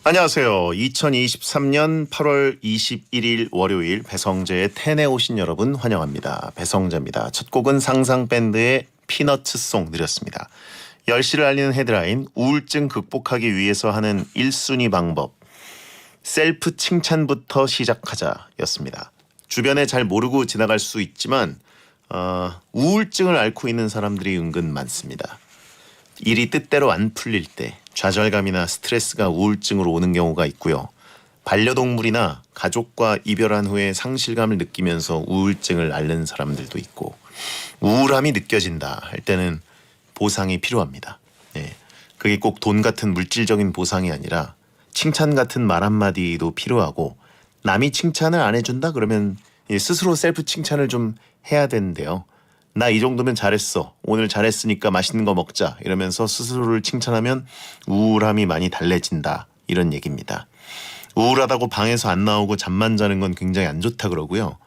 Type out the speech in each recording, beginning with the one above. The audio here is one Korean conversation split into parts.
안녕하세요. 2023년 8월 21일 월요일 배성재의 텐에 오신 여러분 환영합니다. 배성재입니다. 첫 곡은 상상밴드의 피너츠송 드렸습니다. 10시를 알리는 헤드라인 우울증 극복하기 위해서 하는 1순위 방법 셀프 칭찬부터 시작하자였습니다. 주변에 잘 모르고 지나갈 수 있지만 우울증을 앓고 있는 사람들이 은근 많습니다. 일이 뜻대로 안 풀릴 때 좌절감이나 스트레스가 우울증으로 오는 경우가 있고요. 반려동물이나 가족과 이별한 후에 상실감을 느끼면서 우울증을 앓는 사람들도 있고 우울함이 느껴진다 할 때는 보상이 필요합니다. 그게 꼭 돈 같은 물질적인 보상이 아니라 칭찬 같은 말 한마디도 필요하고 남이 칭찬을 안 해준다 그러면 스스로 셀프 칭찬을 좀 해야 되는데요. 나 이 정도면 잘했어. 오늘 잘했으니까 맛있는 거 먹자. 이러면서 스스로를 칭찬하면 우울함이 많이 달래진다. 이런 얘기입니다. 우울하다고 방에서 안 나오고 잠만 자는 건 굉장히 안 좋다 그러고요.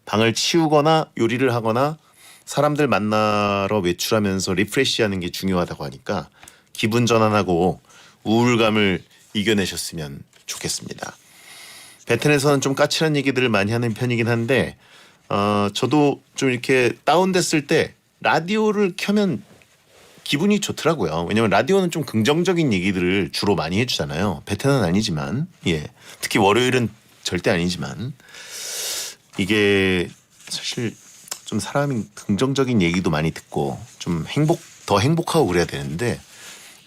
방을 치우거나 요리를 하거나 사람들 만나러 외출하면서 리프레시하는 게 중요하다고 하니까 기분 전환하고 우울감을 이겨내셨으면 좋겠습니다. 베텐에서는 좀 까칠한 얘기들을 많이 하는 편이긴 한데 저도 좀 이렇게 다운됐을 때 라디오를 켜면 기분이 좋더라고요. 왜냐면 라디오는 좀 긍정적인 얘기들을 주로 많이 해주잖아요. 베텐은 아니지만 특히 월요일은 절대 아니지만 이게 사실 좀 사람이 긍정적인 얘기도 많이 듣고 좀 더 행복하고 그래야 되는데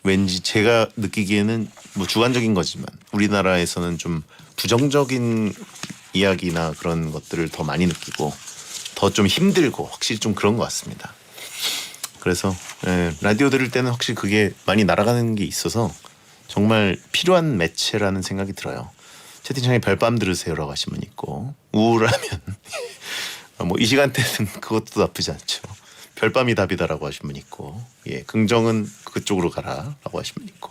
왠지 제가 느끼기에는 뭐 주관적인 거지만 우리나라에서는 좀 부정적인 이야기나 그런 것들을 더 많이 느끼고 더 좀 힘들고 확실히 좀 그런 것 같습니다. 그래서 라디오 들을 때는 확실히 그게 많이 날아가는 게 있어서 정말 필요한 매체라는 생각이 들어요. 채팅창에 별밤 들으세요라고 하신 분 있고 우울하면 뭐 이 시간대는 그것도 나쁘지 않죠. 별밤이 답이다라고 하신 분 있고 긍정은 그쪽으로 가라라고 하신 분 있고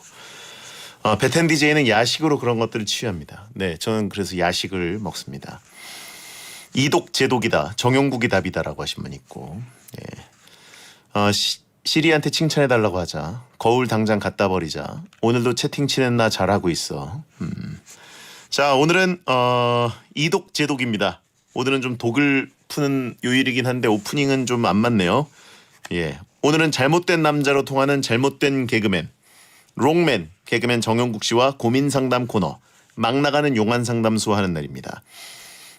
베텐 DJ는 야식으로 그런 것들을 취합니다. 네, 저는 그래서 야식을 먹습니다. 이독 제독이다. 정용국이 답이다라고 하신 분 있고 시리한테 칭찬해달라고 하자. 거울 당장 갖다 버리자. 오늘도 채팅 치는 나 잘하고 있어. 자, 오늘은 이독 제독입니다. 오늘은 좀 독을 푸는 요일이긴 한데 오프닝은 좀 안 맞네요. 오늘은 잘못된 남자로 통하는 잘못된 개그맨 롱맨 개그맨 정용국 씨와 고민 상담 코너 막 나가는 용한 상담소 하는 날입니다.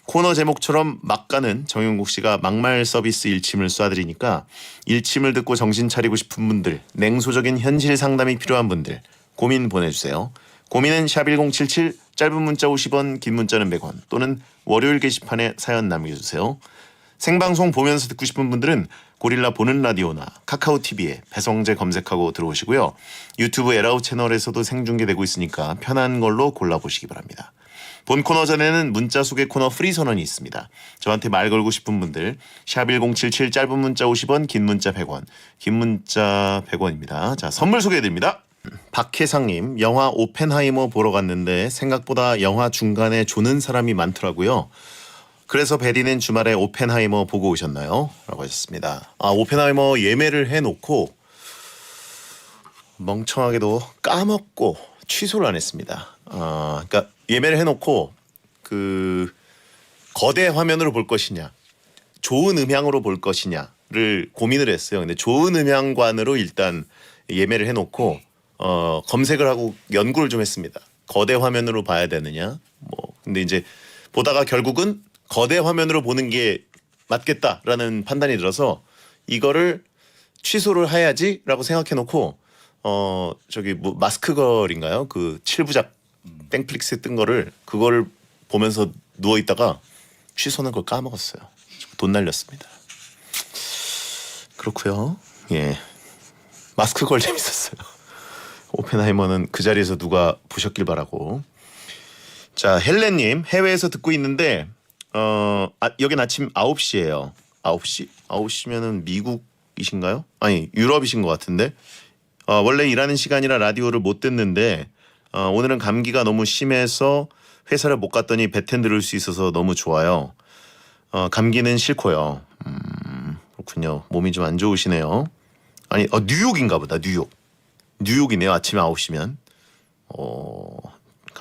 코너 제목처럼 막 가는 정용국 씨가 막말 서비스 일침을 쏴드리니까 일침을 듣고 정신 차리고 싶은 분들, 냉소적인 현실 상담이 필요한 분들 고민 보내주세요. 고민은 샵1077 짧은 문자 50원 긴 문자는 100원 또는 월요일 게시판에 사연 남겨주세요. 생방송 보면서 듣고 싶은 분들은 고릴라 보는 라디오나 카카오TV에 배성재 검색하고 들어오시고요. 유튜브 에라우 채널에서도 생중계되고 있으니까 편한 걸로 골라보시기 바랍니다. 본 코너 전에는 문자 소개 코너 프리 선언이 있습니다. 저한테 말 걸고 싶은 분들 샵1077 짧은 문자 50원 긴 문자 100원 긴 문자 100원입니다. 자, 선물 소개해드립니다. 박혜상님, 영화 오펜하이머 보러 갔는데 생각보다 영화 중간에 조는 사람이 많더라고요. 그래서 베디는 주말에 오펜하이머 보고 오셨나요? 라고 하셨습니다. 오펜하이머 예매를 해놓고 멍청하게도 까먹고 취소를 안 했습니다. 그러니까 예매를 해놓고 그 거대 화면으로 볼 것이냐 좋은 음향으로 볼 것이냐를 고민을 했어요. 근데 좋은 음향관으로 일단 예매를 해놓고 검색을 하고 연구를 좀 했습니다. 거대 화면으로 봐야 되느냐 근데 이제 보다가 결국은 거대 화면으로 보는 게 맞겠다라는 판단이 들어서 이거를 취소를 해야지라고 생각해놓고 저기 뭐 마스크걸인가요? 그 7부작 땡플릭스에 뜬 거를 그거를 보면서 누워 있다가 취소는 걸 까먹었어요. 돈 날렸습니다. 그렇고요. 마스크걸 재밌었어요. 오펜하이머는 그 자리에서 누가 보셨길 바라고. 자, 헬렌님 해외에서 듣고 있는데 여긴 아침 9시예요. 9시? 9시면은 미국이신가요? 아니 유럽이신 것 같은데 원래 일하는 시간이라 라디오를 못 듣는데 오늘은 감기가 너무 심해서 회사를 못 갔더니 베텐 들을 수 있어서 너무 좋아요. 감기는 싫고요. 그렇군요. 몸이 좀 안 좋으시네요. 아니 뉴욕인가 보다. 뉴욕이네요. 아침 9시면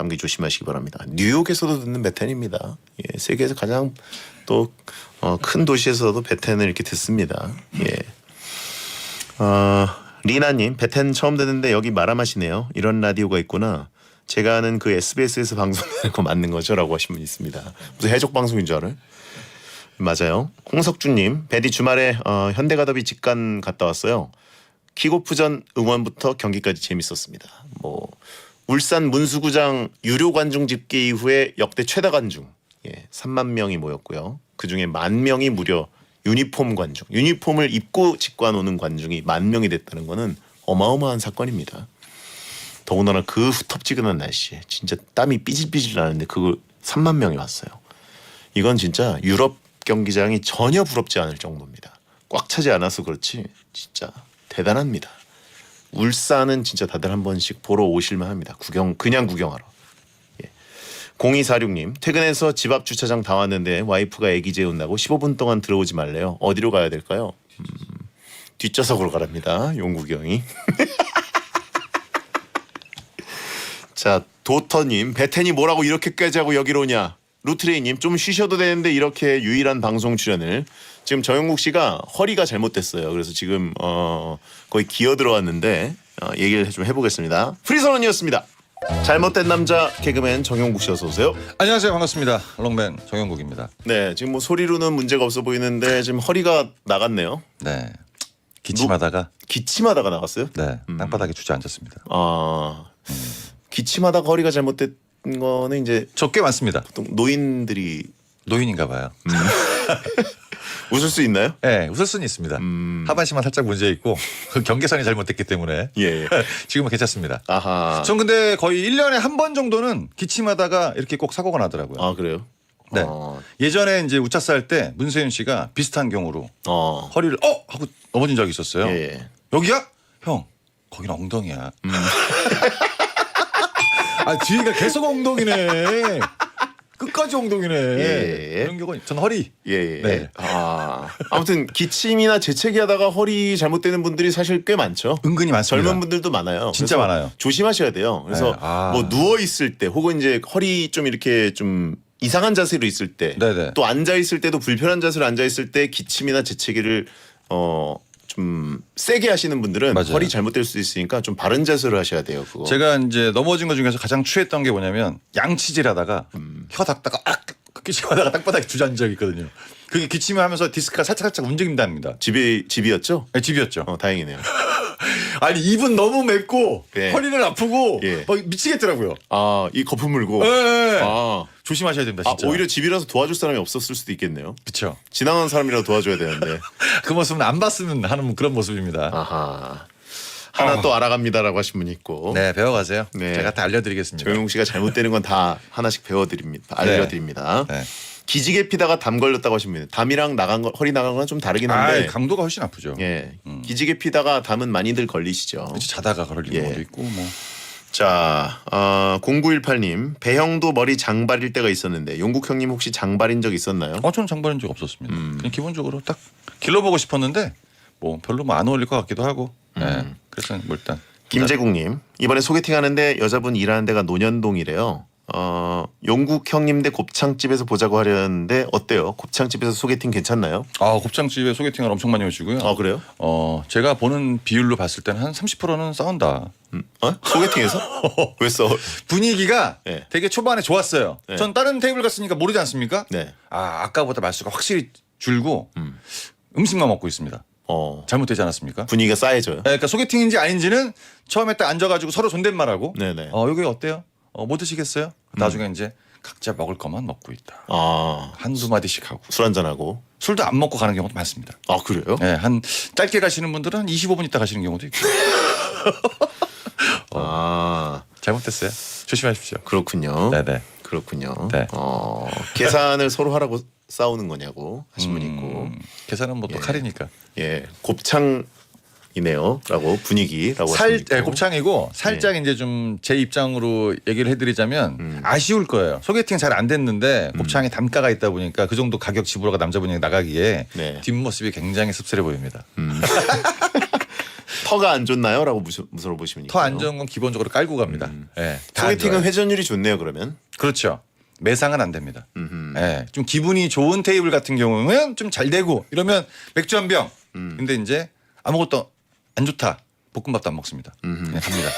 감기 조심하시기 바랍니다. 뉴욕에서도 듣는 베텐입니다. 예, 세계에서 가장 또 큰 도시에서도 베텐을 이렇게 듣습니다. 예. 리나님, 베텐 처음 듣는데 여기 말아마시네요. 이런 라디오가 있구나. 제가 아는 그 SBS에서 방송하는 거 맞는 거죠라고 하신 분 있습니다. 무슨 해적 방송인 줄 알아요? 맞아요. 홍석주님, 베디 주말에 현대가더비 직관 갔다 왔어요. 킥오프전 응원부터 경기까지 재밌었습니다. 뭐 울산 문수구장 유료 관중 집계 이후에 역대 최다 관중 3만 명이 모였고요. 그중에 10,000명이 무려 유니폼 관중, 유니폼을 입고 직관 오는 관중이 10,000명이 됐다는 거는 어마어마한 사건입니다. 더군다나 그 후텁지근한 날씨에 진짜 땀이 삐질삐질 나는데 그걸 3만 명이 왔어요. 이건 진짜 유럽 경기장이 전혀 부럽지 않을 정도입니다. 꽉 차지 않아서 그렇지 진짜 대단합니다. 울산은 진짜 다들 한 번씩 보러 오실만 합니다. 그냥 구경하러. 0246님, 퇴근해서 집 앞 주차장 다 왔는데 와이프가 애기 재운다고 15분 동안 들어오지 말래요. 어디로 가야 될까요? 뒷좌석으로 가랍니다. 용구경이. 자, 도터님, 베텐이 뭐라고 이렇게까지 하고 여기로 오냐? 루트레이님, 좀 쉬셔도 되는데 이렇게 유일한 방송 출연을. 지금 정영국 씨가 허리가 잘못됐어요. 그래서 지금 거의 기어 들어왔는데 얘기를 좀 해보겠습니다. 프리선언이었습니다. 잘못된 남자 개그맨 정영국 씨 어서 오세요. 안녕하세요. 반갑습니다. 롱맨 정영국입니다. 네, 지금 뭐 소리로는 문제가 없어 보이는데 지금 허리가 나갔네요. 네. 기침하다가 나갔어요? 네. 땅바닥에 주저앉았습니다. 기침하다가 허리가 잘못된 거는 이제 저 꽤 많습니다. 보통 노인들이 노인인가 봐요. 웃을 수 있나요? 네, 웃을 수는 있습니다. 하반신만 살짝 문제 있고 그 경계선이 잘못됐기 때문에 예. 지금은 괜찮습니다. 아하. 전 근데 거의 1년에 한 번 정도는 기침하다가 이렇게 꼭 사고가 나더라고요. 아 그래요? 네. 예전에 이제 우차사 할 때 문세윤 씨가 비슷한 경우로 허리를 하고 넘어진 적이 있었어요. 예. 여기야? 형, 거기는 엉덩이야. 아 뒤가 계속 엉덩이네. 끝까지 엉덩이네. 예. 이런 경우 전 허리. 예. 네. 아무튼 기침이나 재채기하다가 허리 잘못되는 분들이 사실 꽤 많죠. 은근히 많습니다. 젊은 분들도 많아요. 진짜 많아요. 조심하셔야 돼요. 그래서 네. 뭐 누워 있을 때 혹은 이제 허리 좀 이렇게 좀 이상한 자세로 있을 때, 네네. 또 앉아 있을 때도 불편한 자세로 앉아 있을 때 기침이나 재채기를 좀 세게 하시는 분들은 맞아요. 허리 잘못될 수 있으니까 좀 바른 자세로 하셔야 돼요. 그거. 제가 이제 넘어진 것 중에서 가장 추했던 게 뭐냐면 양치질하다가 혀 닦다가 기침하다가 땅바닥에 주저앉은 적이 있거든요. 그게 기침을 하면서 디스크가 살짝 움직인답니다. 집이었죠? 네, 집이었죠. 다행이네요. 아니 입은 너무 맵고 예. 허리는 아프고 예. 막 미치겠더라고요. 이 거품 물고. 네. 아, 조심하셔야 됩니다. 진짜. 오히려 집이라서 도와줄 사람이 없었을 수도 있겠네요. 그렇죠. 지나가는 사람이라도 도와줘야 되는데. 그 모습은 안 봤으면 하는 그런 모습입니다. 아하. 하나 또 알아갑니다라고 하신 분이 있고. 네, 배워가세요. 네. 제가 다 알려드리겠습니다. 정용 씨가 잘못되는 건 다 하나씩 배워드립니다. 알려드립니다. 네. 기지개 피다가 담 걸렸다고 하신 분이 담이랑 허리 나간 건 좀 다르긴 한데. 강도가 훨씬 아프죠. 예. 기지개 피다가 담은 많이들 걸리시죠. 그치, 자다가 걸리는 예. 것도 있고 뭐. 자, 0918님 배형도 머리 장발일 때가 있었는데 용국 형님 혹시 장발인 적 있었나요? 저는 장발인 적 없었습니다. 그냥 기본적으로 딱 길러보고 싶었는데 뭐 별로 뭐 안 어울릴 것 같기도 하고. 네. 그래서 뭐 일단. 김재국님 이번에 소개팅 하는데 여자분 일하는 데가 논현동이래요. 용국 형님 대 곱창집에서 보자고 하려는데 어때요? 곱창집에서 소개팅 괜찮나요? 곱창집에 소개팅을 엄청 많이 오시고요. 그래요? 제가 보는 비율로 봤을 때는 한 30%는 싸운다. 소개팅에서? 왜 써? 분위기가 네. 되게 초반에 좋았어요. 네. 전 다른 테이블 갔으니까 모르지 않습니까? 네. 아까보다 말수가 확실히 줄고 음식만 먹고 있습니다. 잘못되지 않았습니까? 분위기가 싸해져요. 그러니까 소개팅인지 아닌지는 처음에 딱 앉아가지고 서로 존댓말하고 네네. 여기 어때요? 뭐 드시겠어요? 나중에 이제 각자 먹을 것만 먹고 있다. 한두 마디씩 하고 술 한잔하고. 술도 안 먹고 가는 경우도 많습니다. 그래요? 네, 한 짧게 가시는 분들은 한 25분 있다 가시는 경우도 있고. 잘못됐어요. 조심하십시오. 그렇군요. 네네. 그렇군요. 네. 계산을 서로 하라고 싸우는 거냐고 하신 분이 있고. 계산은 뭐 또 칼이니까. 예, 곱창이네요라고 분위기라고 하시고. 곱창이고 살짝 이제 좀 제 입장으로 얘기를 해드리자면 아쉬울 거예요. 소개팅 잘 안 됐는데 곱창에 단가가 있다 보니까 그 정도 가격 지불하고 남자분이 나가기에 네. 뒷모습이 굉장히 씁쓸해 보입니다. 터가 안 좋나요?라고 물어보시면 터 안 좋은 건 기본적으로 깔고 갑니다. 예, 다안 소개팅은 좋아요. 회전율이 좋네요. 그러면. 그렇죠. 매상은 안 됩니다. 예, 좀 기분이 좋은 테이블 같은 경우는 좀 잘 되고 이러면 맥주 한 병. 근데 이제 아무것도 안 좋다. 볶음밥도 안 먹습니다. 그냥 갑니다.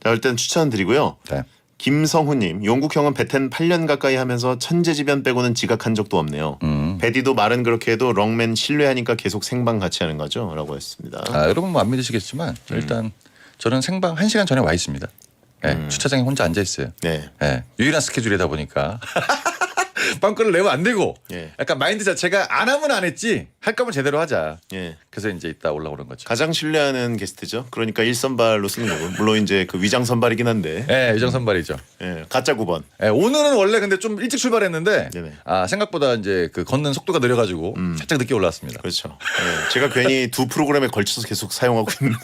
자, 일단 추천드리고요. 네. 김성훈님, 용국형은 베텐 8년 가까이 하면서 천재지변 빼고는 지각한 적도 없네요. 베디도 말은 그렇게 해도 럭맨 신뢰하니까 계속 생방 같이 하는 거죠?라고 했습니다. 아, 여러분 뭐 안 믿으시겠지만 일단 저는 생방 1시간 전에 와 있습니다. 예, 주차장에 혼자 앉아 있어요. 네. 예, 유일한 스케줄이다 보니까 빵꾸를 내면 안 되고 예. 약간 마인드 자체가 안 하면 안 했지 할 거면 제대로 하자. 예. 그래서 이제 이따 올라오는 거죠. 가장 신뢰하는 게스트죠. 그러니까 1선발로 쓰는 거고. 물론 이제 그 위장 선발이긴 한데. 예, 유정 선발이죠. 예. 가짜 9번. 예, 오늘은 원래 근데 좀 일찍 출발했는데 네네. 아, 생각보다 이제 그 걷는 속도가 느려가지고 살짝 늦게 올라왔습니다. 그렇죠. 예. 제가 괜히 두 프로그램에 걸쳐서 계속 사용하고 있는.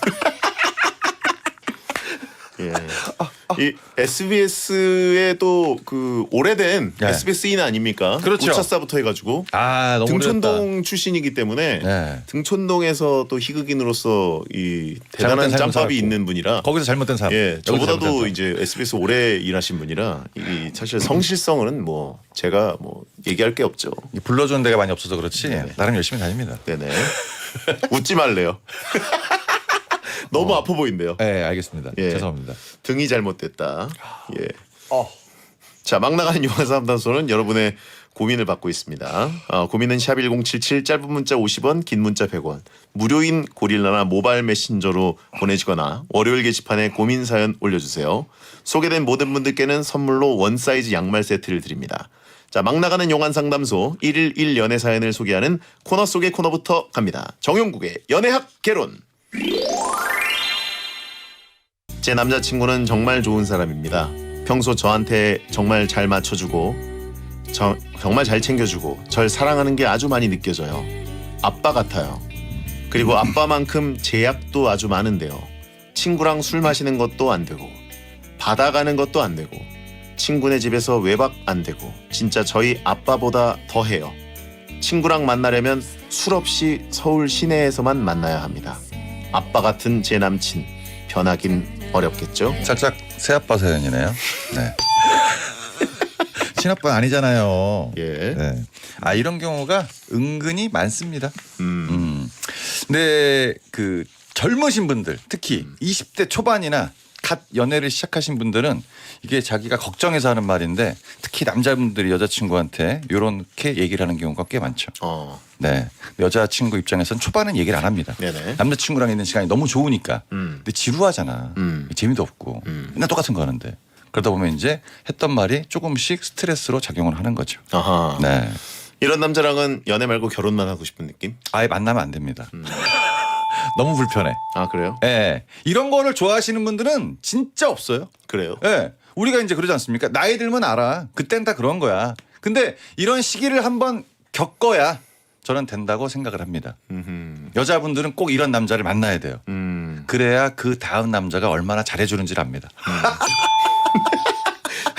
예. 이 SBS의 또 그 오래된 네. SBS인 아닙니까? 그렇죠. 우차사부터 해가지고 아, 너무 등촌동 출신이기 때문에 네. 등촌동에서 또 희극인으로서 이 대단한 잘못된 삶을 짬밥이 살았고. 있는 분이라. 거기서 잘못된 사람. 예, 여기서 잘못된 저보다도 사람. 이제 SBS 오래 일하신 분이라 이 사실 성실성은 뭐 제가 뭐 얘기할 게 없죠. 이 불러주는 데가 많이 없어서 그렇지 네네. 나름 열심히 다닙니다. 네네. 웃지 말래요. 너무 아파 보인대요. 네, 알겠습니다. 예. 죄송합니다. 등이 잘못됐다. 예. 자, 막 나가는 영화 상담소는 여러분의 고민을 받고 있습니다. 고민은 샵 1077, 짧은 문자 50원, 긴 문자 100원. 무료인 고릴라나 모바일 메신저로 보내시거나 월요일 게시판에 고민 사연 올려주세요. 소개된 모든 분들께는 선물로 원 사이즈 양말 세트를 드립니다. 자, 막 나가는 용한 상담소 1일 1연애 사연을 소개하는 코너 속의 코너부터 갑니다. 정용국의 연애학 개론. 제 남자친구는 정말 좋은 사람입니다. 평소 저한테 정말 잘 맞춰주고 정말 잘 챙겨주고 절 사랑하는 게 아주 많이 느껴져요. 아빠 같아요. 그리고 아빠만큼 제약도 아주 많은데요. 친구랑 술 마시는 것도 안 되고 바다 가는 것도 안 되고 친구네 집에서 외박 안 되고 진짜 저희 아빠보다 더해요. 친구랑 만나려면 술 없이 서울 시내에서만 만나야 합니다. 아빠 같은 제 남친 변하긴 어렵겠죠? 살짝 새아빠 사연이네요. 네. 친아빠 아니잖아요. 예. 네. 아, 이런 경우가 은근히 많습니다. 근데 그 젊으신 분들 특히 20대 초반이나 갓 연애를 시작하신 분들은 이게 자기가 걱정해서 하는 말인데 특히 남자분들이 여자친구한테 이렇게 얘기를 하는 경우가 꽤 많죠. 네, 여자친구 입장에서는 초반은 얘기를 안 합니다. 네네. 남자친구랑 있는 시간이 너무 좋으니까. 근데 지루하잖아. 재미도 없고 맨날 똑같은 거 하는데 그러다 보면 이제 했던 말이 조금씩 스트레스로 작용을 하는 거죠. 아하. 네, 이런 남자랑은 연애 말고 결혼만 하고 싶은 느낌? 아예 만나면 안 됩니다. 너무 불편해. 아, 그래요? 예, 이런 거를 좋아하시는 분들은 진짜 없어요. 그래요? 예, 우리가 이제 그러지 않습니까? 나이 들면 알아. 그땐 다 그런 거야. 근데 이런 시기를 한번 겪어야 저는 된다고 생각을 합니다. 여자분들은 꼭 이런 남자를 만나야 돼요. 그래야 그 다음 남자가 얼마나 잘해주는지를 압니다.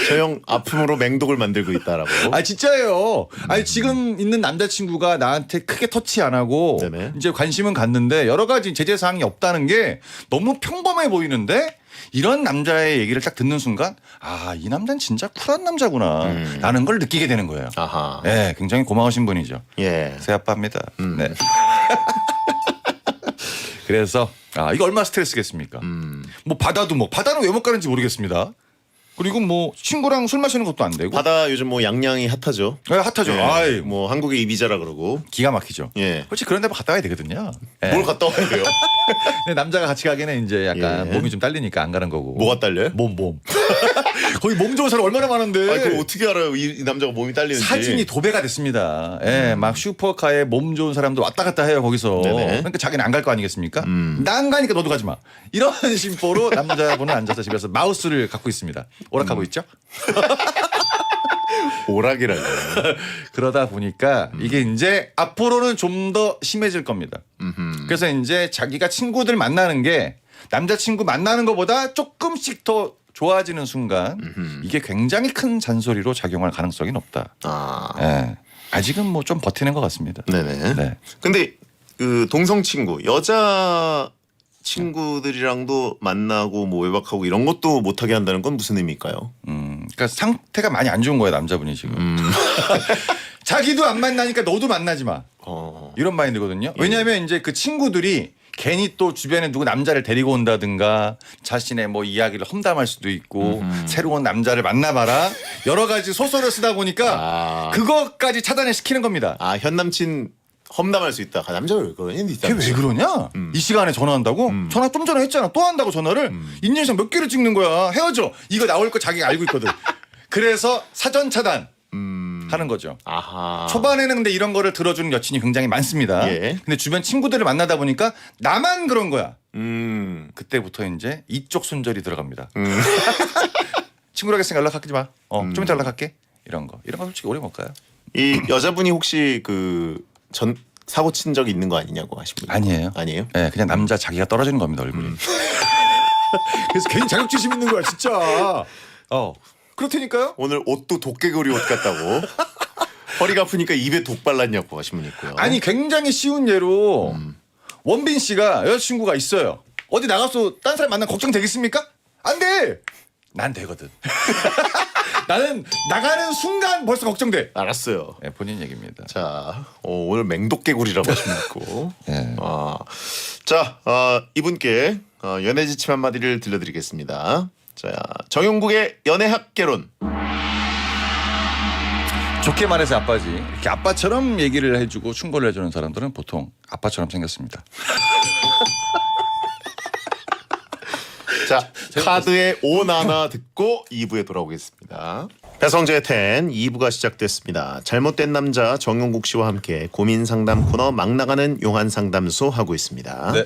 저 형 아픔으로 맹독을 만들고 있다라고. 아, 진짜예요. 아니, 지금 있는 남자친구가 나한테 크게 터치 안 하고 네네. 이제 관심은 갖는데 여러 가지 제재 사항이 없다는 게 너무 평범해 보이는데 이런 남자의 얘기를 딱 듣는 순간 아, 이 남자는 진짜 쿨한 남자구나 라는 걸 느끼게 되는 거예요. 아하. 네, 굉장히 고마우신 분이죠. 예. 새아빠입니다. 네. 그래서 아, 이거 얼마나 스트레스겠습니까? 뭐 바다는 왜 못 가는지 모르겠습니다. 그리고 뭐 친구랑 술 마시는 것도 안 되고. 바다 요즘 뭐 양양이 핫하죠. 네, 핫하죠. 예. 아이, 뭐 한국의 이비자라 그러고. 기가 막히죠. 예. 솔직히 그런 데 갔다 와야 되거든요. 예. 뭘 갔다 와야 돼요? 근데 남자가 같이 가기는 이제 약간 예. 몸이 좀 딸리니까 안 가는 거고. 뭐가 딸려요? 몸. 거기 몸 좋은 사람 얼마나 많은데. 아니, 그걸 어떻게 알아요? 이 남자가 몸이 딸리는지. 사진이 도배가 됐습니다. 예, 막 슈퍼카에 몸 좋은 사람도 왔다 갔다 해요 거기서. 네네. 그러니까 자기는 안 갈 거 아니겠습니까? 나 안 가니까 너도 가지 마. 이런 심보로 남자분은 앉아서 집에서 마우스를 갖고 있습니다. 오락하고 있죠. 오락이라고. 그러다 보니까 이게 이제 앞으로는 좀 더 심해질 겁니다. 그래서 이제 자기가 친구들 만나는 게 남자친구 만나는 것보다 조금씩 더 좋아지는 순간 이게 굉장히 큰 잔소리로 작용할 가능성이 높다. 아. 예. 아직은 뭐 좀 버티는 것 같습니다. 네네. 네. 근데 그 동성 친구, 여자 친구들이랑도 만나고 뭐 외박하고 이런 것도 못하게 한다는 건 무슨 의미일까요? 그러니까 상태가 많이 안 좋은 거예요 남자분이 지금. 자기도 안 만나니까 너도 만나지 마. 이런 마인드거든요. 왜냐하면 이제 그 친구들이 괜히 또 주변에 누구 남자를 데리고 온다든가 자신의 뭐 이야기를 험담할 수도 있고 새로운 남자를 만나봐라 여러 가지 소설을 쓰다 보니까 그것까지 차단을 시키는 겁니다. 아, 현 남친 험담할 수 있다. 남자가 왜 그러냐? 걔 왜 그러냐? 이 시간에 전화한다고? 전화 좀 전에 했잖아. 또 한다고 전화를? 인연상 몇 개를 찍는 거야. 헤어져. 이거 나올 거 자기가 알고 있거든. 그래서 사전 차단 하는 거죠. 아하. 초반에는 근데 이런 거를 들어주는 여친이 굉장히 많습니다. 예. 근데 주변 친구들을 만나다 보니까 나만 그런 거야. 그때부터 이제 이쪽 손절이 들어갑니다. 친구라고 했으니까 연락하지 마. 좀 이따 연락할게. 이런 거 솔직히 오래 못 가요. 이 여자분이 혹시 그 전 사고 친 적이 있는 거 아니냐고 하신 분? 아니에요. 아니에요? 네, 그냥 남자 자기가 떨어지는 겁니다 얼굴이. 그래서 괜히 자격지심 있는 거야 진짜. 그렇다니까요. 오늘 옷도 도깨구리 옷 같다고. 허리가 아프니까 입에 독 발랐냐고 하신 분 있고요. 아니 굉장히 쉬운 예로 원빈 씨가 여자친구가 있어요. 어디 나가서 딴 사람 만나면 걱정되겠습니까? 안 돼. 난 되거든. 나는 나가는 순간 벌써 걱정돼. 알았어요. 네, 본인 얘기입니다. 자, 오늘 맹독개구리라고 하신 분 있고. 네. 자, 이분께 연애 지침 한마디를 들려드리겠습니다. 자, 정용국의 연애학 개론. 좋게 말해서 아빠지. 이렇게 아빠처럼 얘기를 해주고 충고를 해주는 사람들은 보통 아빠처럼 생겼습니다. 자, 카드의 오나나 듣고 2부에 돌아오겠습니다. 배성재의 텐 2부가 시작됐습니다. 잘못된 남자 정용국 씨와 함께 고민 상담 코너 막 나가는 용한 상담소 하고 있습니다. 네.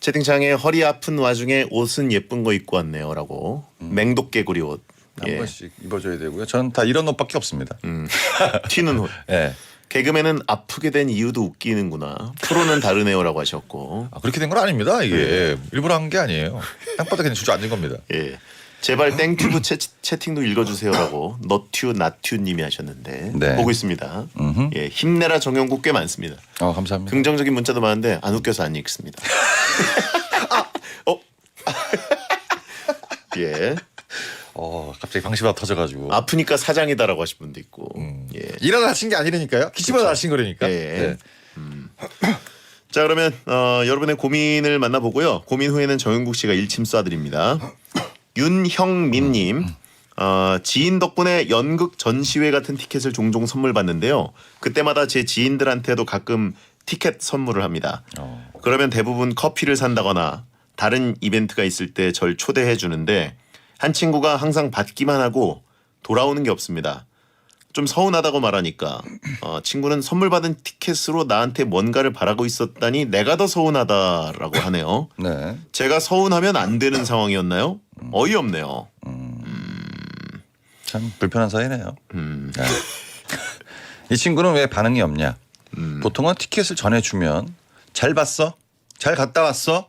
채팅창에 허리 아픈 와중에 옷은 예쁜 거 입고 왔네요라고 맹독개구리 옷. 한 번씩 입어줘야 되고요. 저는 다 이런 옷밖에 없습니다. 튀는 옷. 네. 개그맨은 아프게 된 이유도 웃기는구나. 프로는 다르네요라고 하셨고. 그렇게 된 건 아닙니다. 이게 일부러 한 게 아니에요. 땅바닥에 그냥 주저앉은 겁니다. 예. 제발 땡튜브 채팅도 읽어주세요라고 너튜 나튜님이 하셨는데 네. 보고 있습니다. 예, 힘내라 정용국 꽤 많습니다. 감사합니다. 긍정적인 문자도 많은데 안 웃겨서 안 읽습니다. 예. 갑자기 방심하다 터져가지고. 아프니까 사장이다라고 하신 분도 있고. 예. 일하다 다친 게 아니라니까요. 기침하다 다친 거라니까. 예. 자, 그러면 여러분의 고민을 만나보고요. 고민 후에는 정용국 씨가 일침 쏴드립니다. 윤형민님. 지인 덕분에 연극 전시회 같은 티켓을 종종 선물 받는데요. 그때마다 제 지인들한테도 가끔 티켓 선물을 합니다. 그러면 대부분 커피를 산다거나 다른 이벤트가 있을 때 절 초대해 주는데 한 친구가 항상 받기만 하고 돌아오는 게 없습니다. 좀 서운하다고 말하니까 친구는 선물 받은 티켓으로 나한테 뭔가를 바라고 있었다니 내가 더 서운하다라고 하네요. 네. 제가 서운하면 안 되는 상황이었나요? 어이없네요. 참 불편한 사이네요. 네. 이 친구는 왜 반응이 없냐? 보통은 티켓을 전해주면 잘 봤어? 잘 갔다 왔어?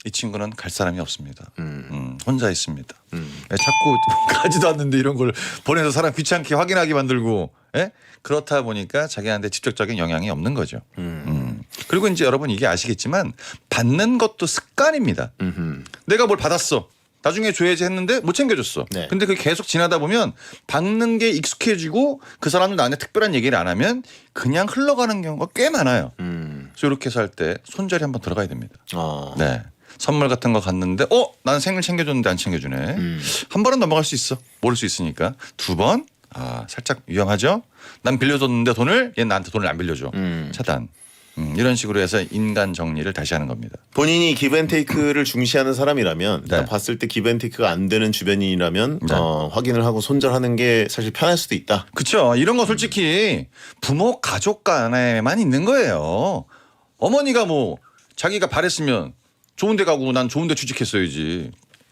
이 친구는 갈 사람이 없습니다. 혼자 있습니다. 왜 자꾸 가지도 않는데 이런 걸 보내서 사람 귀찮게 확인하게 만들고 그렇다 보니까 자기한테 직접적인 영향이 없는 거죠. 그리고 이제 여러분 이게 아시겠지만 받는 것도 습관입니다. 내가 뭘 받았어. 나중에 줘야지 했는데 못 챙겨줬어. 네. 근데 그게 계속 지나다 보면 받는 게 익숙해지고 그 사람도 나한테 특별한 얘기를 안 하면 그냥 흘러가는 경우가 꽤 많아요. 그래서 이렇게 해서 할 때 손절이 한번 들어가야 됩니다. 네. 선물 같은 거 갔는데 나는 생일 챙겨줬는데 안 챙겨주네. 한 번은 넘어갈 수 있어. 모를 수 있으니까. 두 번 살짝 위험하죠. 난 빌려줬는데 돈을 얘 나한테 돈을 안 빌려줘. 차단. 이런 식으로 해서 인간 정리를 다시 하는 겁니다. 본인이 기브앤테이크를 중시하는 사람이라면 네. 봤을 때 기브앤테이크가 안 되는 주변인이라면 네. 확인을 하고 손절하는 게 사실 편할 수도 있다. 그렇죠. 이런 거 솔직히 부모 가족 간에만 있는 거예요. 어머니가 뭐 자기가 바랬으면 좋은 데 가고 난 좋은 데 취직했어야지.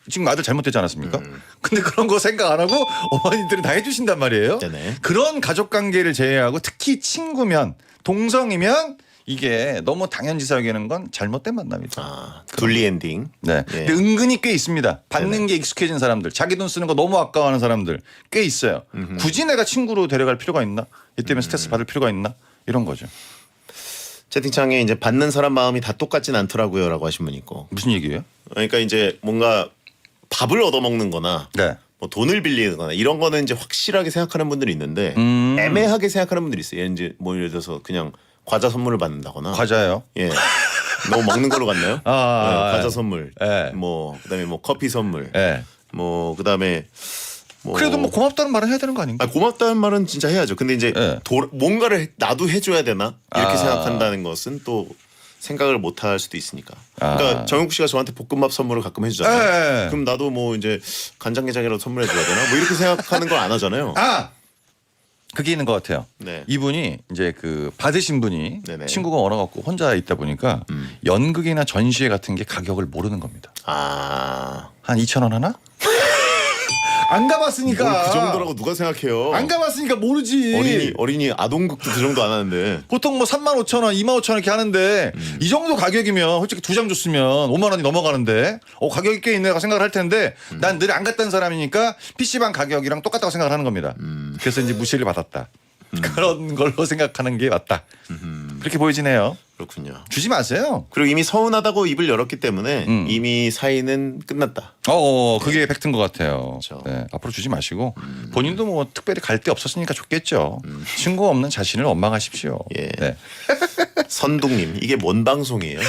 지금 아들 잘못되지 않았습니까? 근데 그런 거 생각 안 하고 어머니들은 다 해주신단 말이에요. 네네. 그런 가족 관계를 제외하고 특히 친구면 동성이면 이게 너무 당연지사 여기는 건 잘못된 만남이죠. 둘리 엔딩. 네. 예. 근데 은근히 꽤 있습니다. 받는 네네. 게 익숙해진 사람들, 자기 돈 쓰는 거 너무 아까워하는 사람들 꽤 있어요. 굳이 내가 친구로 데려갈 필요가 있나? 이 때문에 스트레스 받을 필요가 있나? 이런 거죠. 채팅창에 이제 받는 사람 마음이 다 똑같진 않더라고요라고 하신 분 있고. 무슨 얘기예요? 그러니까 이제 뭔가 밥을 얻어먹는 거나 네. 뭐 돈을 빌리는 거나 이런 거는 이제 확실하게 생각하는 분들이 있는데 애매하게 생각하는 분들이 있어요. 예를 들어서 그냥 과자 선물을 받는다거나. 과자예요. 예. 너무 먹는 걸로 갔나요? 아, 과자 선물. 예. 뭐 그다음에 뭐 커피 선물. 예. 뭐 그다음에 그래도 뭐 고맙다는 말은 해야 되는 거 아닌가? 고맙다는 말은 진짜 해야죠. 근데 이제 예. 뭔가를 나도 해줘야 되나 이렇게 아. 생각한다는 것은 또 생각을 못 할 수도 있으니까. 그러니까 정영국 씨가 저한테 볶음밥 선물을 가끔 해주잖아요. 예. 그럼 나도 뭐 이제 간장게장이라도 선물해줘야 되나? 뭐 이렇게 생각하는 걸 안 하잖아요. 아, 그게 있는 것 같아요. 네. 이분이 이제 그 받으신 분이 네네. 친구가 얼어갖고 혼자 있다 보니까 연극이나 전시회 같은 게 가격을 모르는 겁니다. 아, 한 2,000원 하나? 안 가봤으니까. 뭘 그 정도라고 누가 생각해요? 안 가봤으니까 모르지. 어린이 아동극도 그 정도 안 하는데. 보통 뭐 35,000원, 25,000원 이렇게 하는데 이 정도 가격이면 솔직히 2장 줬으면 5만 원이 넘어가는데 가격이 꽤 있네라고 생각을 할 텐데 난 늘 안 갔던 사람이니까 PC방 가격이랑 똑같다고 생각을 하는 겁니다. 그래서 이제 무시를 받았다. 그런 걸로 생각하는 게 맞다. 그렇게 보여지네요. 그렇군요. 주지 마세요. 그리고 이미 서운하다고 입을 열었기 때문에 이미 사이는 끝났다. 그게 팩트인 것 같아요. 그렇죠. 네, 앞으로 주지 마시고 본인도 뭐 특별히 갈 데 없었으니까 좋겠죠. 친구 없는 자신을 원망하십시오. 예. 네. 선둥님 이게 뭔 방송이에요?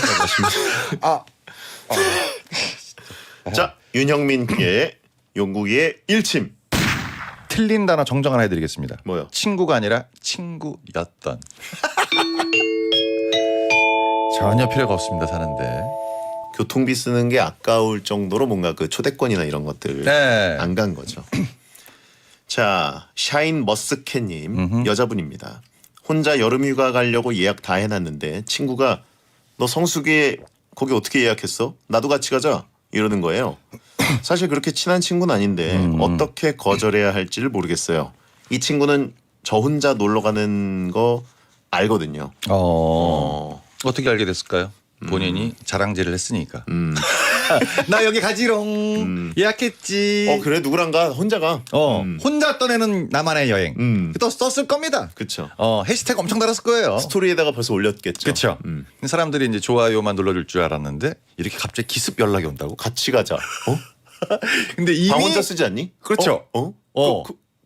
자 윤형민의 용국이의 일침. 틀린 단어 정정 하나 해드리겠습니다. 뭐요? 친구가 아니라 친구였던. 전혀 필요가 없습니다 사는데. 교통비 쓰는 게 아까울 정도로 뭔가 그 초대권이나 이런 것들 네. 안 간 거죠. 자 샤인 머스캣님 여자분입니다. 혼자 여름휴가 가려고 예약 다 해놨는데 친구가 너 성수기에 거기 어떻게 예약했어? 나도 같이 가자 이러는 거예요. 사실 그렇게 친한 친구는 아닌데 어떻게 거절해야 할지를 모르겠어요. 이 친구는 저 혼자 놀러 가는 거 알거든요. 어떻게 알게 됐을까요? 본인이 자랑질을 했으니까. 나 여기 가지롱. 예약했지. 그래 누구랑 가? 혼자 가. 혼자 떠내는 나만의 여행. 또 썼을 겁니다. 그렇죠. 해시태그 엄청 달았을 거예요. 스토리에다가 벌써 올렸겠죠. 그렇죠. 사람들이 이제 좋아요만 눌러줄 줄 알았는데 이렇게 갑자기 기습 연락이 온다고. 같이 가자. 근데 이미 방 혼자 쓰지 않니? 그렇죠.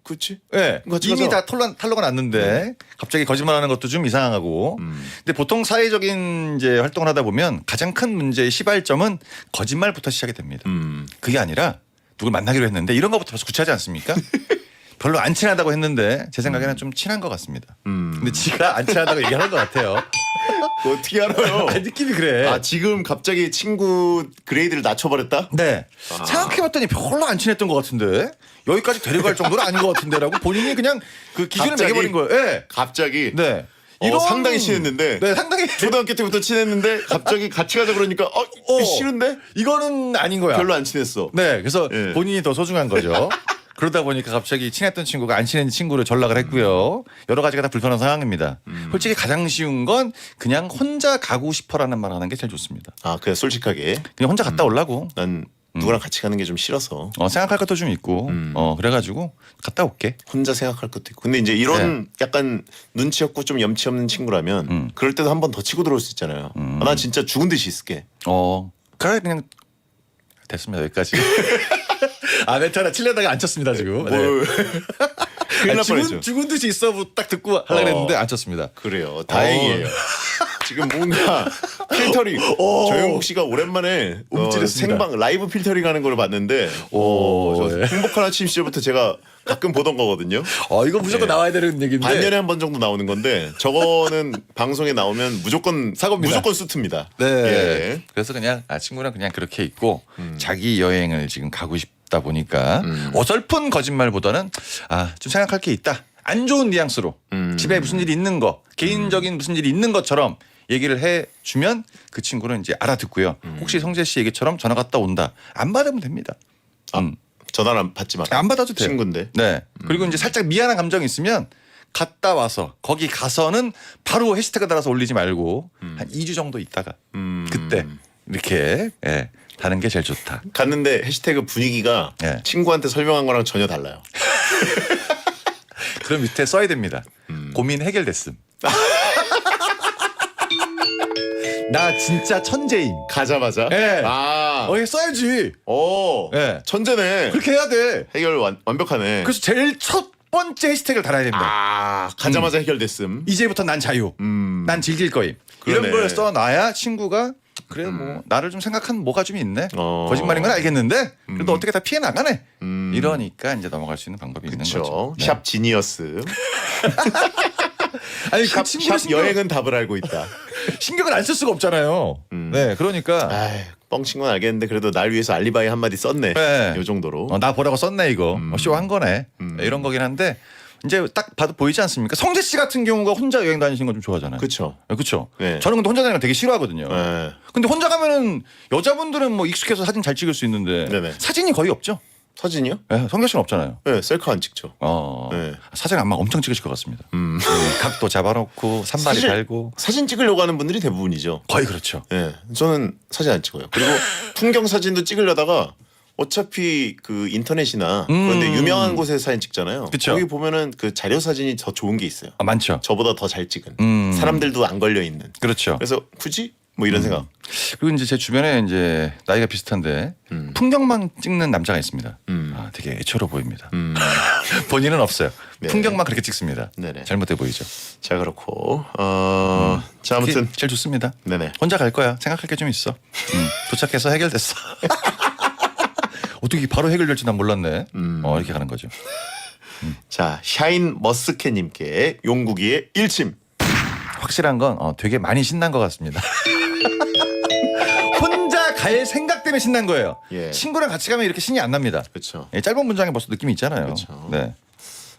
그렇지. 네. 같이 이미 가자. 다 탄로가 났는데 갑자기 거짓말하는 것도 좀 이상하고. 근데 보통 사회적인 이제 활동을 하다 보면 가장 큰 문제의 시발점은 거짓말부터 시작이 됩니다. 그게 아니라 누굴 만나기로 했는데 이런 것부터 벌써 구차하지 않습니까? 별로 안 친하다고 했는데 제 생각에는 좀 친한 것 같습니다. 근데 지가 안 친하다고 얘기하는 것 같아요. 어떻게 알아요? 느낌이 그래. 지금 갑자기 친구 그레이드를 낮춰버렸다? 네. 생각해봤더니 별로 안 친했던 것 같은데 여기까지 데려갈 정도는 아닌 것 같은데라고 본인이 그냥 그 기준을 갑자기? 매겨버린 거예요. 네. 갑자기. 네. 상당히 친했는데. 네, 상당히 초등학교 때부터 친했는데 갑자기 같이 가자 그러니까 싫은데? 이거는 아닌 거야. 별로 안 친했어. 네, 그래서 예. 본인이 더 소중한 거죠. 그러다 보니까 갑자기 친했던 친구가 안 친한 친구를 전락을 했고요. 여러 가지가 다 불편한 상황입니다. 솔직히 가장 쉬운 건 그냥 혼자 가고 싶어라는 말 하는 게 제일 좋습니다. 그냥 솔직하게 그냥 혼자 갔다 오려고. 난 누구랑 같이 가는 게 좀 싫어서 생각할 것도 좀 있고 그래가지고 갔다 올게. 혼자 생각할 것도 있고. 근데 이제 이런 약간 눈치 없고 좀 염치 없는 친구라면 그럴 때도 한 번 더 치고 들어올 수 있잖아요. 난 진짜 죽은 듯이 있을게. 그래 그냥 됐습니다 여기까지. 멘트 하나 치려다가 안 쳤습니다 지금. 뭘. 큰일 날 뻔했죠. 죽은 듯이 있어 딱 듣고 하려고 했는데 안 쳤습니다. 그래요. 다행이에요. 지금 뭔가 필터링. 조영국 씨가 오랜만에 움찔했습니다. 생방 라이브 필터링 하는 걸 봤는데 저 행복한 아침 시절부터 제가 가끔 보던 거거든요. 이거 무조건 나와야 되는 얘기인데 반년에 한 번 정도 나오는 건데 저거는 방송에 나오면 무조건 사고입니다. 무조건 수트입니다. 네. 예. 그래서 그냥 친구랑 그냥 그렇게 있고 자기 여행을 지금 가고 싶다 보니까 어설픈 거짓말보다는 좀 생각할 게 있다. 안 좋은 뉘앙스로 집에 무슨 일이 있는 거 개인적인 무슨 일이 있는 것처럼 얘기를 해주면 그 친구는 이제 알아듣고요. 혹시 성재 씨 얘기처럼 전화 갔다 온다. 안 받으면 됩니다. 전화를 받지 마. 안 받아도 돼요. 친구인데. 네. 그리고 이제 살짝 미안한 감정이 있으면 갔다 와서 거기 가서는 바로 해시태그 달아서 올리지 말고 한 2주 정도 있다가 그때 이렇게 다는 게 제일 좋다. 갔는데 해시태그 분위기가 친구한테 설명한 거랑 전혀 달라요. 그럼 밑에 써야 됩니다. 고민 해결됐음. 나 진짜 천재임. 가자마자. 예. 아. 이게 써야지. 예. 천재네. 그렇게 해야 돼. 해결 완벽하네. 그래서 제일 첫 번째 해시태그를 달아야 됩니다. 가자마자 해결됐음. 이제부터 난 자유. 난 즐길 거임. 그러네. 이런 걸 써놔야 친구가 그래 뭐 나를 좀 생각하는 뭐가 좀 있네. 거짓말인 건 알겠는데 그래도 어떻게 다 피해 나가네. 이러니까 이제 넘어갈 수 있는 방법이 있는 거죠. 그렇죠. 네. 샵 지니어스. 아니 샵, 그 친구가 샵 여행은 답을 알고 있다. 신경을 안 쓸 수가 없잖아요. 네, 그러니까 아이, 뻥친 건 알겠는데 그래도 날 위해서 알리바이 한마디 썼네. 네. 요 정도로. 나 보라고 썼네 이거. 쇼한 거네. 네, 이런 거긴 한데 이제 딱 봐도 보이지 않습니까? 성재 씨 같은 경우가 혼자 여행 다니시는 건 좀 좋아하잖아요. 그렇죠. 그렇죠. 네. 저는 근데 혼자 다니는 거 되게 싫어하거든요. 네. 근데 혼자 가면은 여자분들은 뭐 익숙해서 사진 잘 찍을 수 있는데 네네. 사진이 거의 없죠. 사진이요? 네, 성재 씨는 없잖아요. 네, 셀카 안 찍죠. 네. 사진 아마 엄청 찍으실 것 같습니다. 각도 잡아놓고 산발이 사실 달고 사진 찍으려고 하는 분들이 대부분이죠. 거의 그렇죠. 네, 저는 사진 안 찍어요. 그리고 풍경 사진도 찍으려다가 어차피 그 인터넷이나 그런데 유명한 곳에 사진 찍잖아요. 그쵸. 거기 보면은 그 자료 사진이 더 좋은 게 있어요. 많죠. 저보다 더 잘 찍은 사람들도 안 걸려 있는. 그렇죠. 그래서 굳이 뭐 이런 생각. 그리고 이제 제 주변에 이제 나이가 비슷한데 풍경만 찍는 남자가 있습니다. 되게 애처로 보입니다. 본인은 없어요. 네. 풍경만 그렇게 찍습니다. 네네. 잘못돼 보이죠. 자 그렇고 자 아무튼 그게 제일 좋습니다. 네네. 혼자 갈 거야. 생각할 게 좀 있어. 도착해서 해결됐어. 어떻게 바로 해결될지 난 몰랐네. 이렇게 가는 거죠. 자 샤인 머스케님께 용국이의 일침. 확실한 건 되게 많이 신난 것 같습니다. 혼자 갈 생각 때문에 신난 거예요. 예. 친구랑 같이 가면 이렇게 신이 안 납니다. 그렇죠. 예, 짧은 문장에 벌써 느낌이 있잖아요. 그렇죠. 네.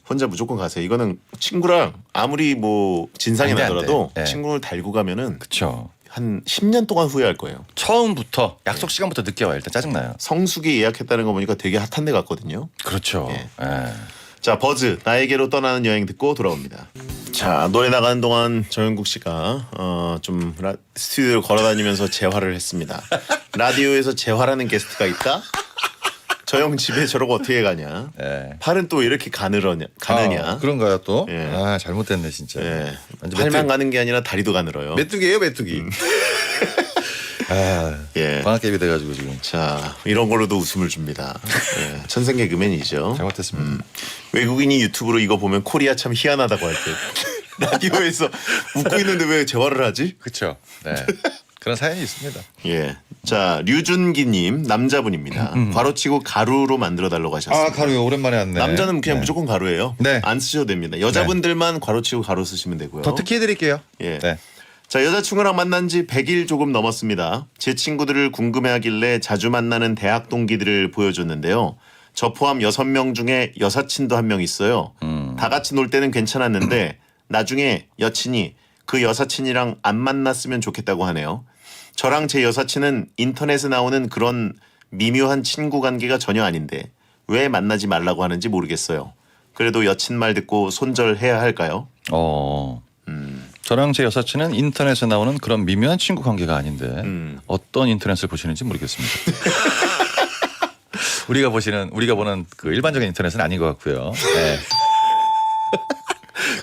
혼자 무조건 가세요. 이거는 친구랑 아무리 뭐 진상이 안 돼, 안 나더라도 돼. 네. 친구를 달고 가면은 그렇죠. 한 10년 동안 후회할 거예요. 처음부터 약속 시간부터 늦게 와요. 일단 짜증나요. 성수기 예약했다는 거 보니까 되게 핫한 데 갔거든요. 그렇죠. 예. 예. 자 버즈 나에게로 떠나는 여행 듣고 돌아옵니다. 자 노래 나가는 동안 정영국 씨가 좀 스튜디오를 걸어다니면서 재활을 했습니다. 라디오에서 재활하는 게스트가 있다? 저 형 집에 저러고 어떻게 가냐? 예. 팔은 또 이렇게 가느냐? 그런가요 또? 예. 잘못됐네 진짜. 예. 완전 팔만 가는 게 아니라 다리도 가늘어요. 메뚜기예요 메뚜기. 예. 광학개비 돼가지고 지금 자 이런 걸로도 웃음을 줍니다. 예. 천생 개그맨이죠. 잘못됐습니다. 외국인이 유튜브로 이거 보면 코리아 참 희한하다고 할 때 라디오에서 웃고 있는데 왜 재활을 하지? 그렇죠. 네. 그런 사연이 있습니다. 예. 자 류준기님 남자분입니다. 괄호치고 가루로 만들어 달라고 하셨습니다. 가루요. 오랜만에 왔네. 남자는 그냥 네. 무조건 가루예요. 네. 안 쓰셔도 됩니다. 여자분들만 괄호치고 가루 쓰시면 되고요. 더 특히 해드릴게요. 예. 네. 자 여자친구랑 만난 지 100일 조금 넘었습니다. 제 친구들을 궁금해하길래 자주 만나는 대학 동기들을 보여줬는데요. 저 포함 6명 중에 여사친도 한 명 있어요. 다 같이 놀 때는 괜찮았는데 나중에 여친이 그 여사친이랑 안 만났으면 좋겠다고 하네요. 저랑 제 여사친은 인터넷에 나오는 그런 미묘한 친구 관계가 전혀 아닌데 왜 만나지 말라고 하는지 모르겠어요. 그래도 여친 말 듣고 손절해야 할까요? 저랑 제 여사친은 인터넷에 나오는 그런 미묘한 친구 관계가 아닌데 어떤 인터넷을 보시는지 모르겠습니다. 우리가 보는 그 일반적인 인터넷은 아닌 것 같고요. 네.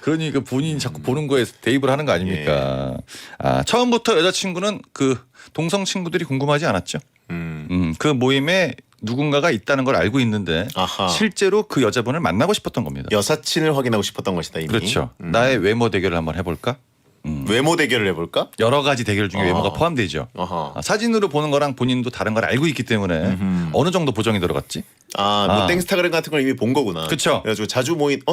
그러니까 본인이 자꾸 보는 거에 대입을 하는 거 아닙니까? 처음부터 여자친구는 그 동성 친구들이 궁금하지 않았죠. 그 모임에 누군가가 있다는 걸 알고 있는데 아하. 실제로 그 여자분을 만나고 싶었던 겁니다. 여사친을 확인하고 싶었던 것이다 이미. 그렇죠. 나의 외모 대결을 한번 해볼까? 외모 대결을 해볼까? 여러 가지 대결 중에 외모가 포함되죠. 아하. 사진으로 보는 거랑 본인도 다른 걸 알고 있기 때문에 어느 정도 보정이 들어갔지? 뭐 땡스타그램 같은 걸 이미 본 거구나. 그쵸. 그래가지고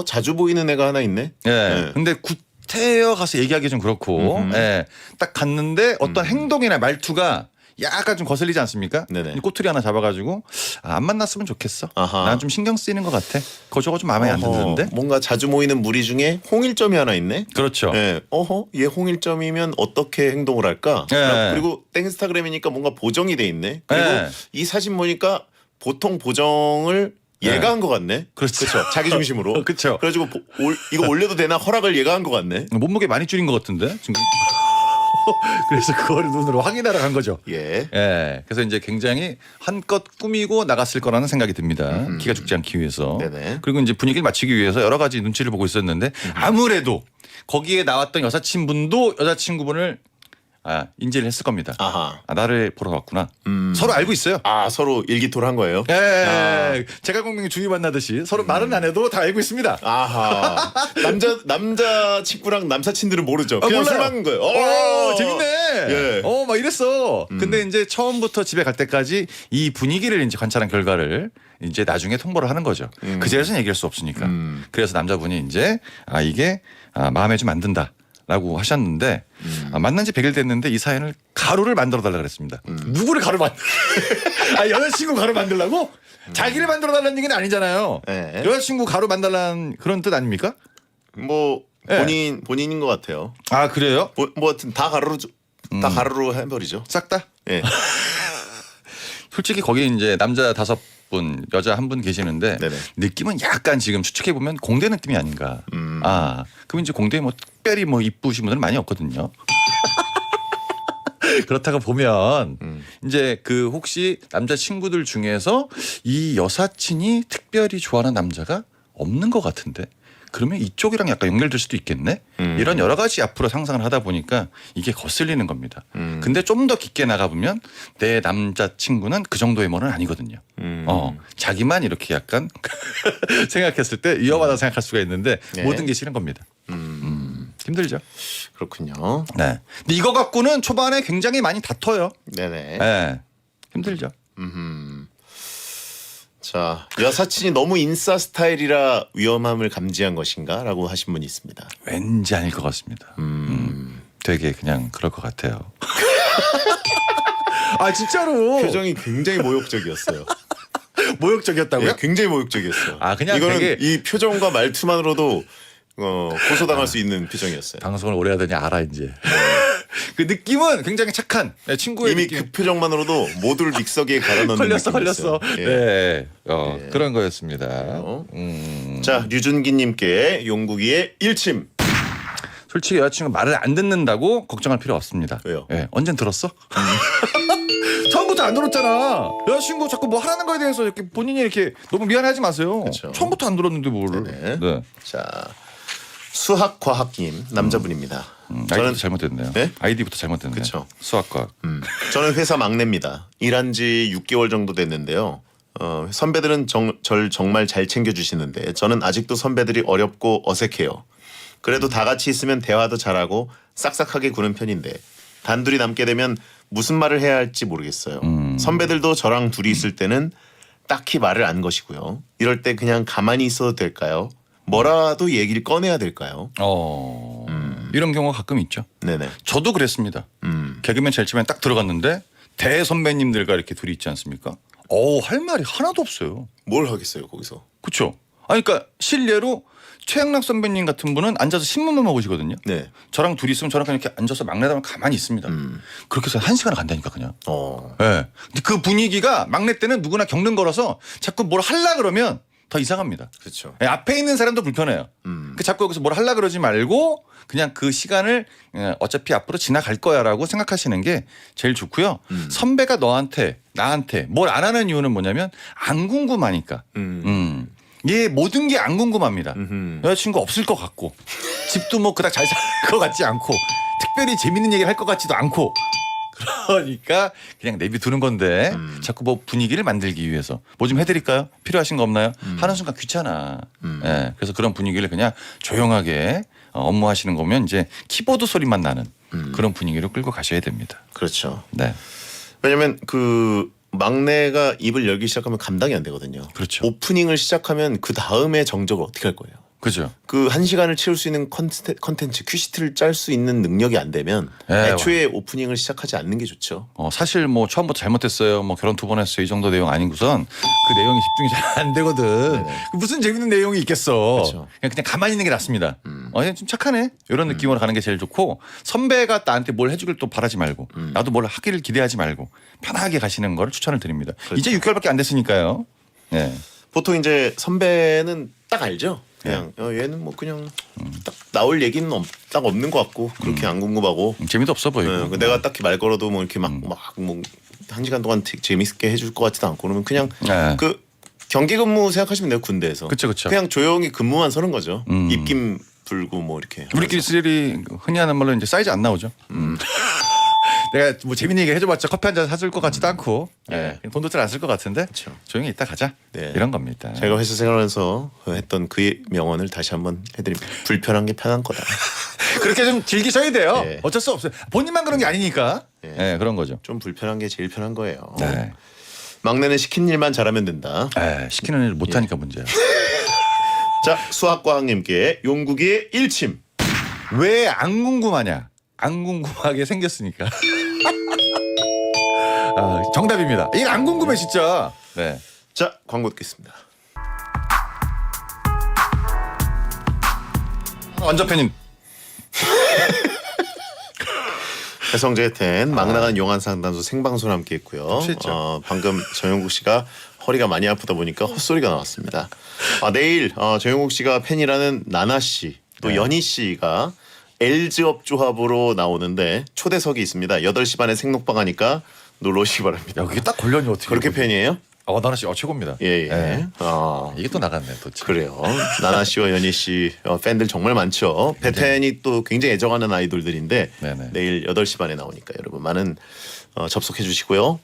자주 보이는 애가 하나 있네. 예. 네. 근데 구태여 가서 얘기하기 좀 그렇고, 예. 딱 갔는데 어떤 행동이나 말투가 약간 좀 거슬리지 않습니까? 네네. 꼬투리 하나 잡아가지고 안 만났으면 좋겠어. 아하. 난 좀 신경 쓰이는 것 같아. 저거 좀 마음에 안 드는데. 뭔가 자주 모이는 무리 중에 홍일점이 하나 있네. 그렇죠. 네. 얘 홍일점이면 어떻게 행동을 할까? 네. 그리고 땡스타그램이니까 뭔가 보정이 돼 있네. 그리고 네. 이 사진 보니까 보통 보정을 얘가 네. 한 것 같네. 그렇죠. 자기 중심으로. 그렇죠. 그래가지고 이거 올려도 되나 허락을 얘가 한 것 같네. 몸무게 많이 줄인 것 같은데 지금. 그래서 그거를 눈으로 확인하러 간 거죠. 예. 예. 그래서 이제 굉장히 한껏 꾸미고 나갔을 거라는 생각이 듭니다. 기가 죽지 않기 위해서. 네네. 그리고 이제 분위기를 맞추기 위해서 여러 가지 눈치를 보고 있었는데 아무래도 거기에 나왔던 여사친분도 여자친구분을 인지를 했을 겁니다. 아하. 나를 보러 왔구나. 서로 알고 있어요. 서로 일기토를 한 거예요. 예, 제가 공명이 주위 만나듯이 서로 말은 안 해도 다 알고 있습니다. 아하. 남자 친구랑 남사친들은 모르죠. 그냥 술 몰라요. 먹는 거예요. 재밌네. 예. 막 이랬어. 근데 이제 처음부터 집에 갈 때까지 이 분위기를 이제 관찰한 결과를 이제 나중에 통보를 하는 거죠. 그 자리에서는 얘기할 수 없으니까. 그래서 남자분이 이제 이게 마음에 좀 안 든다라고 하셨는데 만난 지 100일 됐는데 이 사연을 가루를 만들어 달라 그랬습니다. 누구를 가루 만들? 여자친구 가루 만들라고? 자기를 만들어 달라는 얘기는 아니잖아요. 네. 여자친구 가루 만들라는 그런 뜻 아닙니까? 뭐 예. 본인인 것 같아요. 그래요? 뭐 하여튼 다 가루로 해버리죠. 싹 다? 예. 솔직히 거기 이제 남자 5분, 여자 1분 계시는데 네네. 느낌은 약간 지금 추측해 보면 공대 느낌이 아닌가. 그럼 이제 공대에 뭐 특별히 뭐 이쁘신 분들은 많이 없거든요. 그렇다고 보면 이제 그 혹시 남자 친구들 중에서 이 여사친이 특별히 좋아하는 남자가 없는 것 같은데 그러면 이쪽이랑 약간 연결될 수도 있겠네. 이런 여러 가지 앞으로 상상을 하다 보니까 이게 거슬리는 겁니다. 근데 좀 더 깊게 나가보면 내 남자친구는 그 정도의 뭐는 아니거든요. 자기만 이렇게 약간 생각했을 때 위험하다 생각할 수가 있는데 네. 모든 게 싫은 겁니다. 힘들죠. 그렇군요. 네. 근데 이거 갖고는 초반에 굉장히 많이 다퉈요. 네네. 네. 힘들죠. 자, 여사친이 너무 인싸 스타일이라 위험함을 감지한 것인가라고 하신 분이 있습니다. 왠지 아닐 것 같습니다. 되게 그냥 그럴 것 같아요. 진짜로 표정이 굉장히 모욕적이었어요. 모욕적이었다고요? 예, 굉장히 모욕적이었어요. 그냥 이거는 되게 이 표정과 말투만으로도 고소당할 수 있는 표정이었어요. 방송을 오래 하더니 알아 이제. 그 느낌은 굉장히 착한 친구의 이미 느낌. 그 표정만으로도 모두를 믹서기에 갈아 넣는 걸렸어. 느낌이었어요. 예. 네. 그런 거였습니다. 자, 류준기님께 용국이의 일침. 솔직히 여자친구 말을 안 듣는다고 걱정할 필요 없습니다. 왜요? 예, 언젠 들었어? 처음부터 안 들었잖아. 여자친구 자꾸 뭐 하라는 거에 대해서 이렇게 본인이 이렇게 너무 미안해하지 마세요. 그쵸. 처음부터 안 들었는데 뭘? 네네. 네. 자, 수학과학님 남자분입니다. 아이디부터 잘못됐네요. 네? 아이디부터 잘못됐네요. 그쵸. 수학과. 저는 회사 막내입니다. 일한 지 6개월 정도 됐는데요. 선배들은 절 정말 잘 챙겨주시는데 저는 아직도 선배들이 어렵고 어색해요. 그래도 다 같이 있으면 대화도 잘하고 싹싹하게 구는 편인데 단둘이 남게 되면 무슨 말을 해야 할지 모르겠어요. 선배들도 저랑 둘이 있을 때는 딱히 말을 안 거시고요. 이럴 때 그냥 가만히 있어도 될까요? 뭐라도 얘기를 꺼내야 될까요? 이런 경우가 가끔 있죠. 네네. 저도 그랬습니다. 개그맨 제일 처음에 딱 들어갔는데 대선배님들과 이렇게 둘이 있지 않습니까? 할 말이 하나도 없어요. 뭘 하겠어요 거기서? 그렇죠. 그러니까 실례로 최양락 선배님 같은 분은 앉아서 신문만 먹으시거든요. 네. 저랑 둘이 있으면 저랑 그냥 이렇게 앉아서 막내다면 가만히 있습니다. 그렇게 해서 1시간을 간다니까 그냥. 네. 근데 그 분위기가 막내 때는 누구나 겪는 거라서 자꾸 뭘 하려 그러면 더 이상합니다. 그렇죠. 네, 앞에 있는 사람도 불편해요. 그 자꾸 여기서 뭘 하려 그러지 말고 그냥 그 시간을 어차피 앞으로 지나갈 거야라고 생각하시는 게 제일 좋고요. 선배가 나한테 뭘 안 하는 이유는 뭐냐면 안 궁금하니까. 얘 모든 게 안 궁금합니다. 여자친구 없을 것 같고 집도 뭐 그닥 잘 살 것 같지 않고 특별히 재밌는 얘기를 할 것 같지도 않고 그러니까 그냥 내비두는 건데 자꾸 뭐 분위기를 만들기 위해서 뭐 좀 해드릴까요? 필요하신 거 없나요? 하는 순간 귀찮아. 예, 그래서 그런 분위기를 그냥 조용하게 업무하시는 거면 이제 키보드 소리만 나는 그런 분위기로 끌고 가셔야 됩니다. 그렇죠. 네. 왜냐면 그 막내가 입을 열기 시작하면 감당이 안 되거든요. 그렇죠. 오프닝을 시작하면 그 다음에 정적을 어떻게 할 거예요? 그죠. 그 1시간을 채울 수 있는 컨텐츠 큐시트를 짤 수 있는 능력이 안 되면 애초에 오프닝을 시작하지 않는 게 좋죠. 사실 뭐 처음부터 잘못했어요. 뭐 결혼 2번 했어요. 이 정도 내용 아니고선 그 내용이 집중이 잘 안 되거든. 무슨 재밌는 내용이 있겠어. 그렇죠. 그냥 가만히 있는 게 낫습니다. 좀 착하네. 이런 느낌으로 가는 게 제일 좋고 선배가 나한테 뭘 해주길 또 바라지 말고 나도 뭘 하기를 기대하지 말고 편하게 가시는 걸 추천을 드립니다. 그렇죠. 이제 6개월밖에 안 됐으니까요. 네. 보통 이제 선배는 딱 알죠. 그냥 얘는 뭐 그냥 딱 나올 얘기는 딱 없는 것 같고 그렇게 안 궁금하고 재미도 없어 보이고. 내가 딱히 말 걸어도 뭐 이렇게 막 뭐 1시간 동안 재밌게 해줄 것 같지도 않고 그러면 그냥 그 경기 근무 생각하시면 돼요 군대에서. 그쵸. 그냥 조용히 근무만 서는 거죠. 입김 불고 뭐 이렇게. 우리끼리 흔히 하는 말로 이제 사이즈 안 나오죠. 내가 뭐 재밌는 얘기 해줘봤자 커피 한 잔 사줄 것 같지도 않고 네. 그냥 돈도 잘 안 쓸 것 같은데 그렇죠. 조용히 있다 가자 네. 이런 겁니다. 제가 회사 생활하면서 했던 그 명언을 다시 한번 해드립니다. 불편한 게 편한 거다. 그렇게 좀 즐기셔야 돼요. 네. 어쩔 수 없어요. 본인만 그런 게 아니니까. 네. 네, 그런 거죠. 좀 불편한 게 제일 편한 거예요. 네. 막내는 시킨 일만 잘하면 된다. 시키는 일 못하니까 문제야. 자, 수학과학님께 용국이의 일침. 왜 안 궁금하냐? 안 궁금하게 생겼으니까. 정답입니다. 이게 안 궁금해 진짜. 네. 자, 광고 듣겠습니다. 원자팬님. 배성재의 텐 막 나간 용한 상담소 생방송 함께 했고요. 취했죠. 방금 정용국 씨가 허리가 많이 아프다 보니까 헛소리가 나왔습니다. 내일 정용국 씨가 팬이라는 나나 씨, 또 네. 연희 씨가 LG업 조합으로 나오는데 초대석이 있습니다. 8시 반에 생록방 하니까 놀러 오시기 바랍니다. 야, 그게 딱 걸려니 어떻게? 그렇게 팬이에요? 나나 씨 최고입니다. 예, 예. 네. 이게 또 나갔네 또. 그래요. 나나 씨와 연희 씨 팬들 정말 많죠. 배텐이 또 굉장히 애정하는 아이돌들인데 네네. 내일 8시 반에 나오니까 여러분 많은 접속해 주시고요.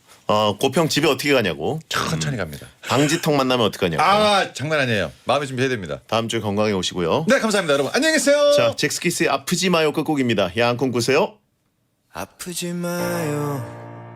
고평 집에 어떻게 가냐고. 천천히 갑니다. 방지턱 만나면 어떻게 가냐고. 장난 아니에요. 마음의 준비해야 됩니다. 다음 주에 건강해 오시고요. 네, 감사합니다, 여러분. 안녕히 계세요. 자, 잭스키스의 아프지 마요 끝곡입니다. 야한 꿈 꾸세요. 아프지 마요